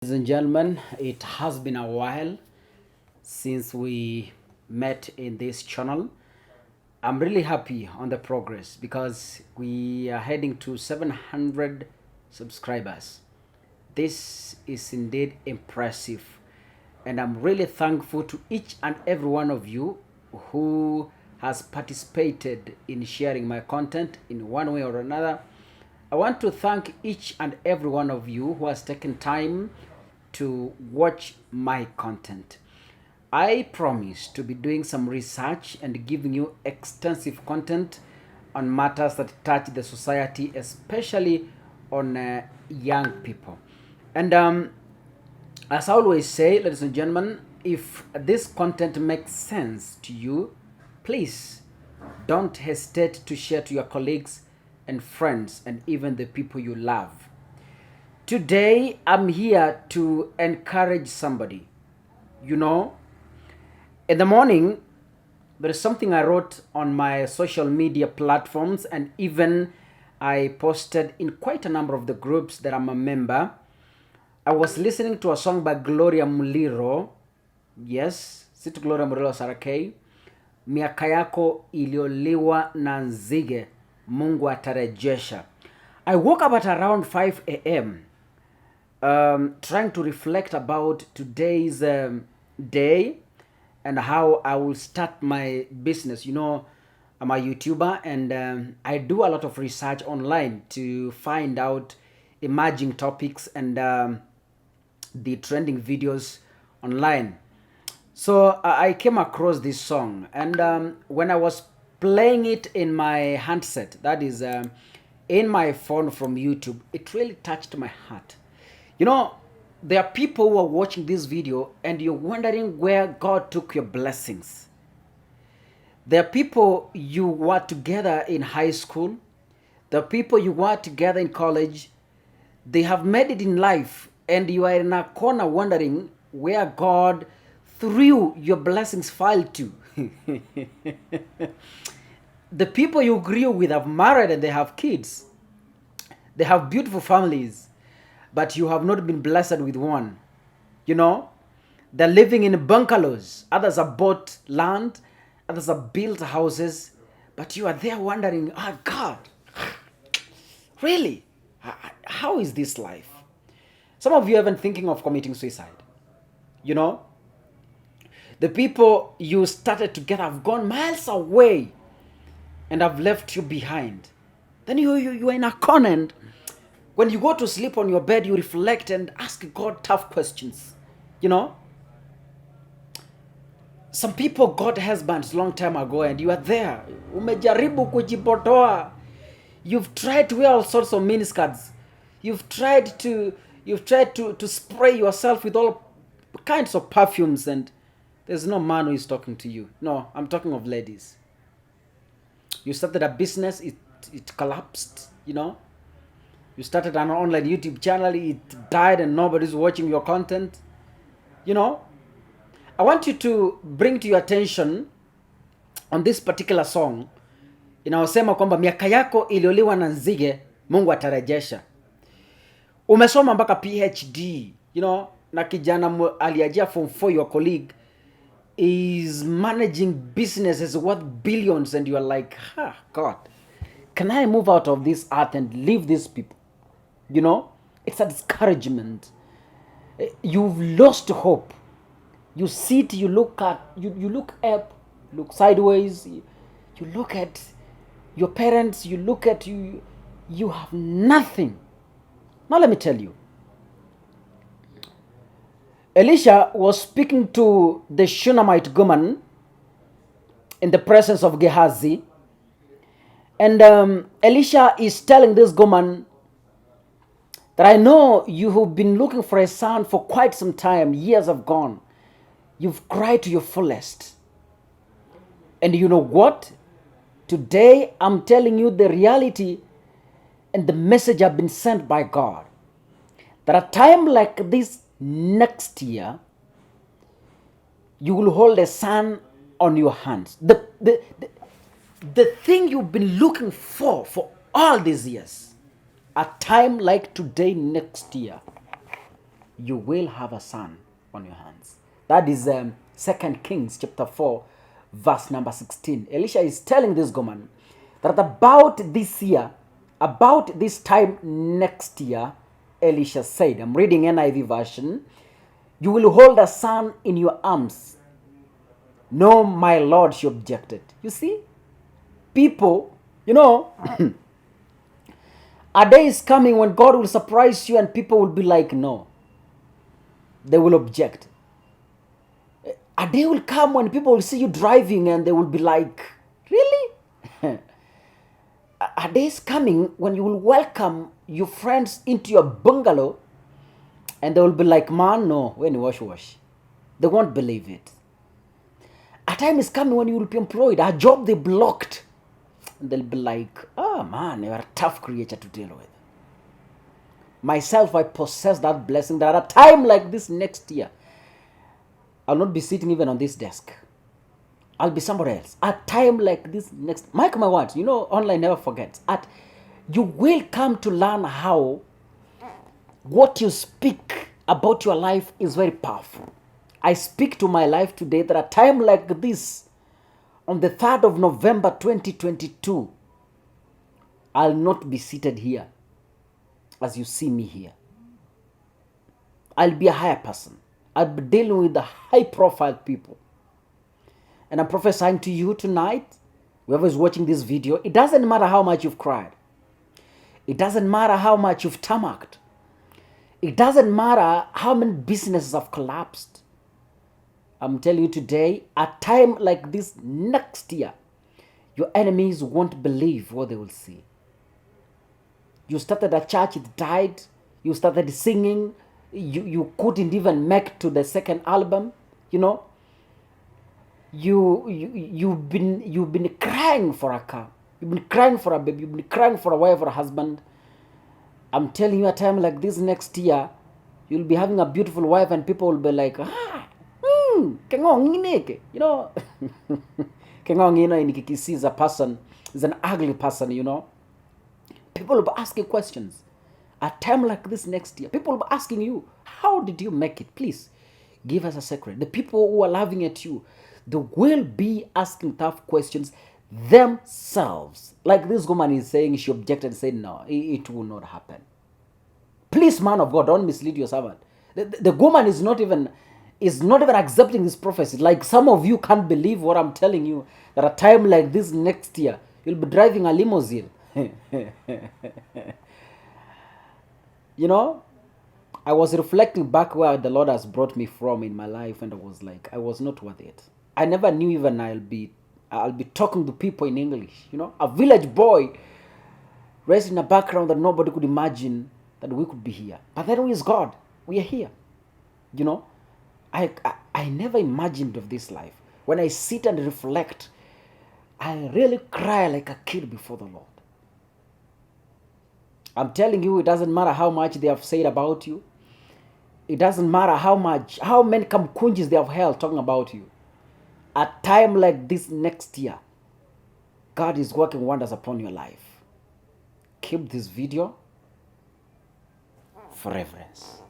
Ladies and gentlemen, it has been a while since we met in this channel. I'm really happy on the progress because we are heading to 700 subscribers. This is indeed impressive, and I'm really thankful to each and every one of you who has participated in sharing my content in one way or another. I want to thank each and every one of you who has taken time to watch my content. I promise to be doing some research and giving you extensive content on matters that touch the society, especially on young people. And as I always say, ladies and gentlemen, if this content makes sense to you, please don't hesitate to share to your colleagues and friends and even the people you love. Today, I'm here to encourage somebody. You know, in the morning, there is something I wrote on my social media platforms, and even I posted in quite a number of the groups that I'm a member. I was listening to a song by Gloria Muliro. Yes, sit Gloria Muliro Sarakei. Miaka yako ilioliwa na nzige, Mungu atarejesha. I woke up at around 5 a.m. Trying to reflect about today's day and how I will start my business. You know, I'm a YouTuber, and I do a lot of research online to find out emerging topics and the trending videos online. So I came across this song, and when I was playing it in my handset, that is in my phone from YouTube, it really touched my heart. You know, there are people who are watching this video and you're wondering where God took your blessings. There are people you were together in high school, the people you were together in college, they have made it in life, and you are in a corner wondering where God threw your blessings file to. The people you grew with have married and they have kids. They have beautiful families, but you have not been blessed with one. You know, they're living in bungalows. Others have bought land. Others have built houses. But you are there wondering, oh God, really? How is this life? Some of you are even thinking of committing suicide. You know, the people you started together have gone miles away and have left you behind. Then you are in a corner, and when you go to sleep on your bed, you reflect and ask God tough questions. You know, some people got husbands long time ago, and you are there. Umejaribu kujipotoa. You've tried to wear all sorts of miniskirts. You've tried to spray yourself with all kinds of perfumes, and there's no man who is talking to you. No, I'm talking of ladies. You started a business, it collapsed, you know. You started an online YouTube channel, it died, and nobody's watching your content. You know, I want you to bring to your attention on this particular song inayosema kwamba miaka yako ilioliwa na nzige Mungu atarejesha. Umesoma mpaka PhD, you know, na kijana aliajia form 4, your colleague is managing businesses worth billions, and you are like, God, can I move out of this earth and leave these people? You know, it's a discouragement. You've lost hope. You sit, you look at, you look up, look sideways, you look at your parents, you look at you have nothing. Now let me tell you, Elisha was speaking to the Shunammite woman in the presence of Gehazi, and Elisha is telling this woman that I know you have been looking for a son for quite some time. Years have gone. You've cried to your fullest. And you know what? Today I'm telling you the reality and the message I've been sent by God. That a time like this next year, you will hold a son on your hands. The thing you've been looking for all these years, a time like today next year, you will have a son on your hands. That is 2 Kings chapter 4, verse number 16. Elisha is telling this woman that about this year, about this time next year, Elisha said, I'm reading NIV version, you will hold a son in your arms. No, my Lord, she objected. You see, people, a day is coming when God will surprise you and people will be like, no. They will object. A day will come when people will see you driving and they will be like, really? A day is coming when you will welcome your friends into your bungalow and they will be like, man, no, when you wash. They won't believe it. A time is coming when you will be employed, a job they blocked. And they'll be like, oh man, you're a tough creature to deal with. Myself, I possess that blessing that at a time like this next year, I'll not be sitting even on this desk. I'll be somewhere else. At time like this next, mark my words, online never forgets. You will come to learn how what you speak about your life is very powerful. I speak to my life today that a time like this, on the 3rd of November 2022, I'll not be seated here as you see me here. I'll be a higher person. I'll be dealing with the high-profile people. And I'm prophesying to you tonight, whoever is watching this video, it doesn't matter how much you've cried. It doesn't matter how much you've tarmacked. It doesn't matter how many businesses have collapsed. I'm telling you today, a time like this next year, your enemies won't believe what they will see. You started a church, it died. You started singing. You couldn't even make to the second album. You've been crying for a car. You've been crying for a baby. You've been crying for a wife or a husband. I'm telling you, a time like this next year, you'll be having a beautiful wife and people will be like, Kengong, Kengong, in Kisii is a person, is an ugly person, People will be asking questions. A time like this next year, people will be asking you, how did you make it? Please, give us a secret. The people who are laughing at you, they will be asking tough questions themselves. Like this woman is saying, she objected and said, no, it will not happen. Please, man of God, don't mislead your servant. The woman is not even accepting this prophecy. Like some of you can't believe what I'm telling you, that a time like this next year, you'll be driving a limousine. I was reflecting back where the Lord has brought me from in my life, and I was like, I was not worth it. I never knew even I'll be talking to people in English. A village boy raised in a background that nobody could imagine that we could be here. But then we is God. We are here. I never imagined of this life. When I sit and reflect, I really cry like a kid before the Lord. I'm telling you, it doesn't matter how much they have said about you. It doesn't matter how many kamkunjis they have held talking about you. A time like this next year, God is working wonders upon your life. Keep this video for reference.